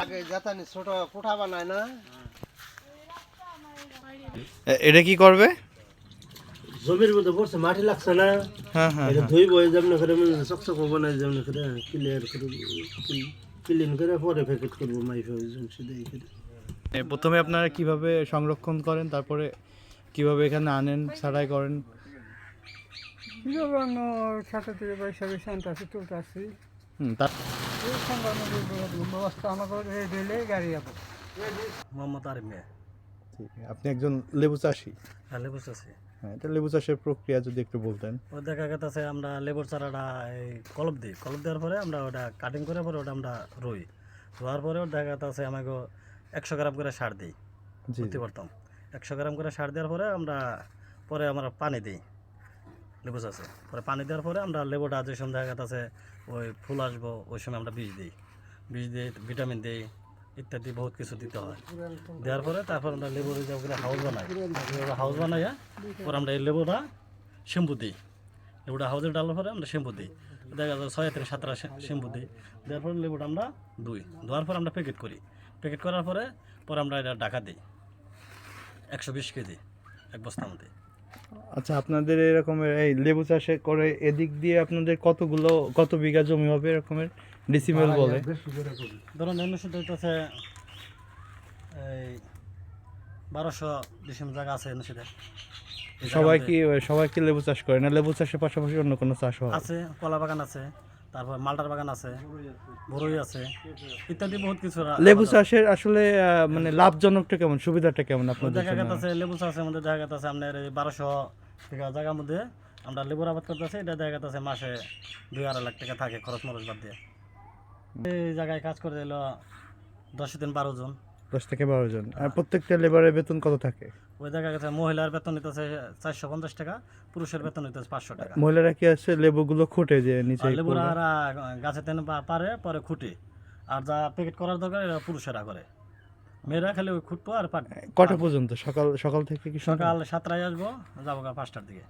আগে জাতানি ছোট কোঠা বানায় না, এটা কি করবে? জমির মধ্যে পড়ছে মাটি লাগছে না, হ্যাঁ হ্যাঁ এটা ধুই বই যেমন করে চকচক বানায় যেমন করে ক্লিয়ার করে ক্লিন করে পরে প্যাকেট করবো মাইফা প্রথমে আপনারা কিভাবে সংরক্ষণ করেন, তারপরে কিভাবে এখানে আনেন, ছাড়াই করেন? সাথে থেকে বৈশাখী শান্তি তুলতে আসছি তার এই ব্যবস্থা আমাদের রেলে গাড়ি যাবো। মোহাম্মদ আরিফ মিয়া। ঠিক, আপনি একজন লেবু চাষি। লেবু চাষি। হ্যাঁ, এটা লেবু চাষের প্রক্রিয়া যদি একটু বলতেন। ও দেখা গেছে আমরা লেবুর চারাটা এই কলপ দিই, কলপ দেওয়ার পরে আমরা ওটা কাটিং করে পরে ওটা আমরা রুই, রোয়ার পরে দেখা গেছে আমাকে 100 গ্রাম করে সার দিই বুঝতে পারতাম। 100 গ্রাম করে সার দেওয়ার পরে আমরা পানি দিই লেবু চাষে, পরে পানি দেওয়ার পরে আমরা লেবুটা যে সময় দেখা গেছে ওই ফুল আসবো ওই সময় আমরা বীজ দিই, ভিটামিন দিই ইত্যাদি বহুত কিছু দিতে হয়। দেওয়ার পরে তারপর আমরা লেবুর হাউস বানাই, হাউস বানাইয়া পরে আমরা এই লেবুটা শ্যাম্পু দিই, লেবুটা হাউসে ডালার পরে আমরা শ্যাম্পু দিই, দেখা যায় 6 থেকে 7টা শ্যাম্পু দিই। দেওয়ার পরে লেবুটা আমরা ধোয়ার পর আমরা প্যাকেট করি, প্যাকেট করার পরে আমরা এটা ঢাকা দিই 120 কেজি এক বস্তার মধ্যে। আচ্ছা, আপনাদের এরকমের এই লেবু চাষে করে এদিক দিয়ে আপনাদের কত বিঘা জমি হবে এরকমের ডিসিমেল বলে? ধরুন এমনি হইতেছে এই 1200 ডিসিমেল জায়গা আছে এমনি। সবাই কি লেবু চাষ করে না? লেবু চাষের পাশাপাশি অন্য কোনো চাষ হয়? আছে, কলা বাগান আছে, তারপর মালটার বাগান আছে, বড়ই আছে ইত্যাদি বহুত কিছু। লেবু চাষের আসলে মানে লাভজনকটা কেমন, সুবিধাটা কেমন আপনাদের? দেখা গেছে লেবু চাষের মধ্যে দেখা গেছে আপনার 1200 টাকা জায়গার মধ্যে আমরা লেবুর আবাদ করতেছি, এটা দেখা গেছে মাসে 2-2.5 লাখ টাকা থাকে খরচ মরচ বাদ দিয়ে। এই জায়গায় কাজ করে দিল 10 থেকে 12 জন। 10 থেকে 12 জন। আর প্রত্যেকটা লেবারের বেতন কত থাকে? ওই দেখা গেছে মহিলার বেতন নিতেছে 450 টাকা, পুরুষের বেতন নিতেছে 500 টাকা। মহিলারা কি আছে লেবুগুলো খুঁটে যে নিচে? লেবুরা গাছে তেনে পারে পরে খুঁটে, আর যা প্যাকেট করার দরকার এটা পুরুষেরা করে, মেয়েরা খালি ওই খুঁটবো আর কটা পর্যন্ত? সকাল থেকে কি? সকাল 7টায় আসবো, যাবো 5টার দিকে।